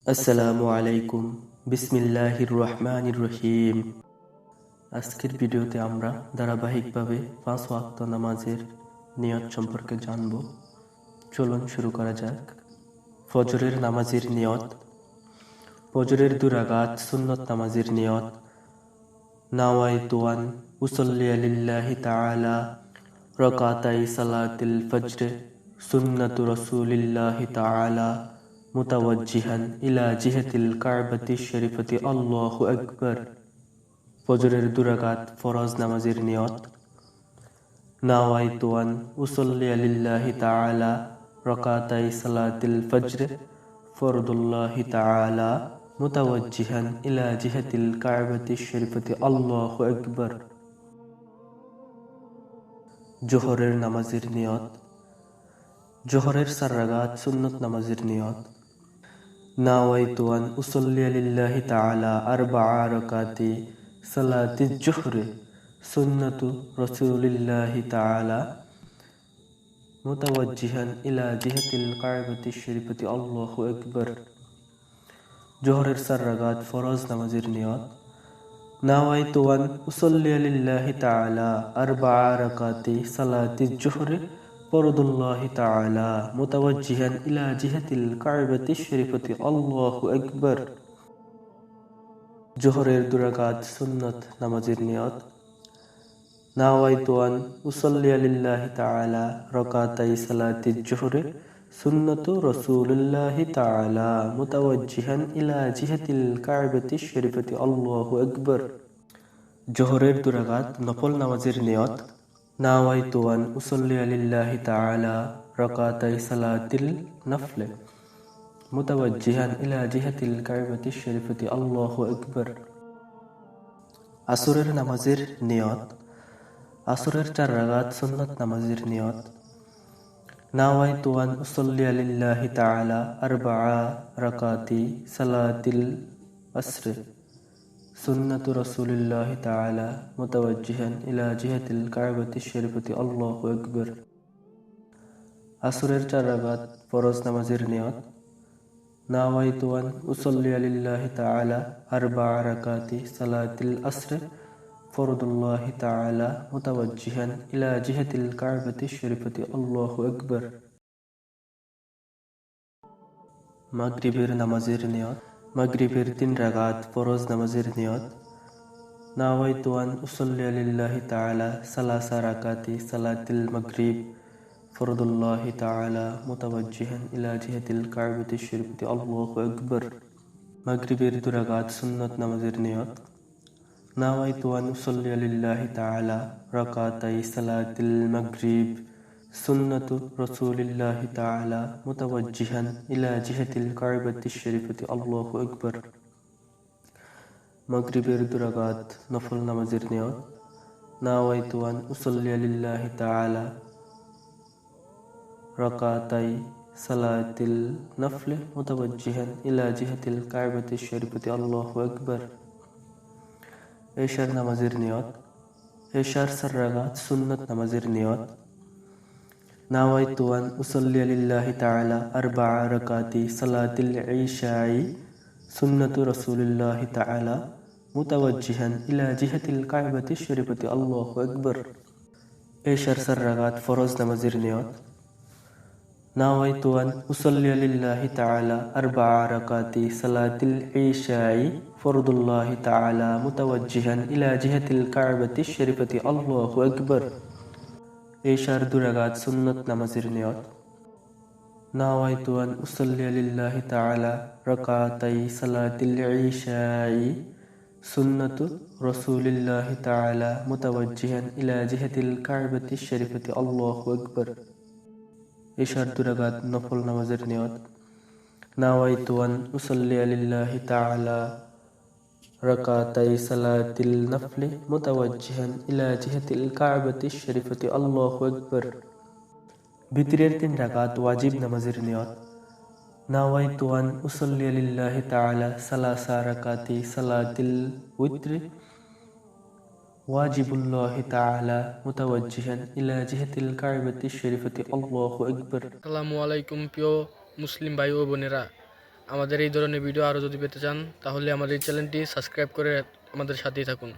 আসসালামু আলাইকুম। বিসমিল্লাহির রহমানির রহিম। আজকের ভিডিওতে আমরা ধারাবাহিকভাবে 5 ওয়াক্ত নামাজের নিয়ত সম্পর্কে জানব। চলুন শুরু করা যাক। ফজরের নামাজের নিয়ত। ফজরের 2 রাকাত সুন্নত নামাজের নিয়ত। নাওয়াইতু আন উসাল্লি লিল্লাহি তাআলা রাকাতাই সালাতিল ফজর সুন্নাতু রাসূলিল্লাহি তাআলা মুতাওয়াজ্জিহান ইলা জিহাতিল কাবাতি শরীফতি আল্লাহু আকবার। ফজরের 2 রাকাত ফরজ নামাজের নিয়ত। নাওয়াইতু আন উসাল্লি লিল্লাহি তাআলা রাকাতাই সালাতিল ফজর ফরদুল্লাহি তাআলা মুতাওয়াজ্জিহান ইলা জিহাতিল কাবাতি শরীফতি আল্লাহু আকবার। জোহরের নামাজের নিয়ত। জোহরের 4 রাকাত সুন্নত নামাজের নিয়ত। নাওয়াইতু আন উসাল্লি লিল্লাহি তাআলা আরবা'a রাকাতি সালাতিজ জোহর সুন্নাতু রাসূলিল্লাহি তাআলা মুতাওয়াজ্জিহান ইলা জিহাতিল কাবাতি শরীফতি আল্লাহু আকবার। জোহরের 4 রাকাত ফরজ নামাজের নিয়ত। নাওয়াইতু আন উসাল্লি লিল্লাহি তাআলা আরবা'a রাকাতি সালাতিজ জোহর ফরদুল্লাহি তাআলা মুতাওয়াজ্জিহান ইলা জিহাতিল কাবাতি শরীফতি আল্লাহু আকবার। জোহরের 2 রাকাত সুন্নত নামাজের নিয়ত। নাওয়াইতু আন উসাল্লি লিল্লাহি তাআলা রাকাতাই সালাতিজ জোহর সুন্নাতু রাসূলিল্লাহি তাআলা মুতাওয়াজ্জিহান ইলা জিহাতিল কাবাতি শরীফতি আল্লাহু আকবার। জোহরের 2 রাকাত নফল নামাজের নিয়ত। নাওয়াইতু আন উসাল্লি লিল্লাহি তাআলা রাকাতাই সালাতিল নফল মুতাওয়াজ্জিহান ইলা জিহাতিল কাবাতি শরীফতি আল্লাহু আকবার। আসরের নামাজের নিয়ত। আসরের 4 রাকাত সুন্নত নামাজের নিয়ত। নাওয়াইতু আন উসাল্লি লিল্লাহি তাআলা আরবা'a রাকাতি সালাতিল আসর সুন্নাতু রাসূলিল্লাহি তাআলা মুতাওয়াজ্জিহান ইলা জিহাতিল কাবাতি শরীফতি আল্লাহু আকবার। আসরের 4 রাকাত ফরজ নামাজের নিয়ত। নাওয়াইতু আন উসাল্লি লিল্লাহি তাআলা আরবা'a রাকাতি সালাতিল আসর ফরদুল্লাহি তাআলা মুতাওয়াজ্জিহান ইলা জিহাতিল কাবাতি শরীফতি আল্লাহু আকবার। মাগরিবের নামাজের নিয়ত। মাগরিবের 3 রাকাত ফরজ নামাজের নিয়ত। নাওয়াইতু আন উসাল্লি লিল্লাহি তাআলা সালাসা রাকাতি সালাতিল মাগরিব ফরদুল্লাহি তাআলা মুতাওয়াজ্জিহান ইলা জিহাতিল কাবাতি শরীফতি আল্লাহু আকবার। মাগরিবের 2 রাকাত সুন্নত নামাজের নিয়ত। নাওয়াইতু আন উসাল্লি লিল্লাহি তাআলা রাকাতাই সালাতিল মাগরিব সুন্নাতু রাসূলিল্লাহি তাআলা মুতাওয়াজ্জিহান ইলা জিহাতিল কাবাতি শরীফতি আল্লাহু আকবার। মাগরিবের 2 রাকাত নফল নামাজের নিয়ত। নাওয়াইতু আন উসাল্লি লিল্লাহি তাআলা রাকাতাই সালাতিল নফল মুতাওয়াজ্জিহান ইলা জিহাতিল কাবাতি শরীফতি আল্লাহু আকবার। এশার নামাজের নিয়ত। এশার 4 রাকাত সুন্নত নামাজের নিয়ত। নাওয়াইতু আন উসাল্লি লিল্লাহি তাআলা আরবা'a রাকাতি সালাতিল ইশাই সুন্নাতু রাসূলিল্লাহি তাআলা মুতাওয়াজ্জিহান ইলা জিহাতিল কাবাতি শরীফতি আল্লাহু আকবার। এশার 4 রাকাত ফরজ নামাজের নিয়ত। নাওয়াইতু আন উসাল্লি লিল্লাহি তাআলা আরবা'a রাকাতি সালাতিল ইশাই ফরদুল্লাহি তাআলা মুতাওয়াজ্জিহান ইলা জিহাতিল কাবাতি শরীফতি আল্লাহু আকবার। এশার 2 রাকাত সুন্নত নামাজের নিয়ত। নাওয়াইতু আন উসাল্লি লিল্লাহি তাআলা রাকাতাই সালাতিল ইশাই সুন্নাতু রাসূলিল্লাহি তাআলা মুতাওয়াজ্জিহান ইলা জিহাতিল কাবাতি শরীফতি আল্লাহু আকবার। এশার 2 রাকাত নফল নামাজের নিয়ত। নাওয়াইতু আন উসাল্লি লিল্লাহি তাআলা রাকাতাই সালাতিল নফল মুতাওয়াজ্জিহান ইলা জিহাতিল কাবাতি শরীফতি আল্লাহু আকবার। বিতরের 3 রাকাত ওয়াজিব নামাজের নিয়ত। নাওয়াইতু আন উসাল্লি লিল্লাহি তাআলা সালাসা রাকাতি সালাতিল উইত্র ওয়াজিবুল্লাহি তাআলা মুতাওয়াজ্জিহান ইলা জিহাতিল কাবাতি শরীফতি আল্লাহু আকবার। আসসালামু আলাইকুম প্রিয় মুসলিম ভাই ও বোনেরা, আমাদের এই ধরনের ভিডিও আরও যদি পেতে চান তাহলে আমাদের চ্যানেলটি সাবস্ক্রাইব করে আমাদের সাথেই থাকুন।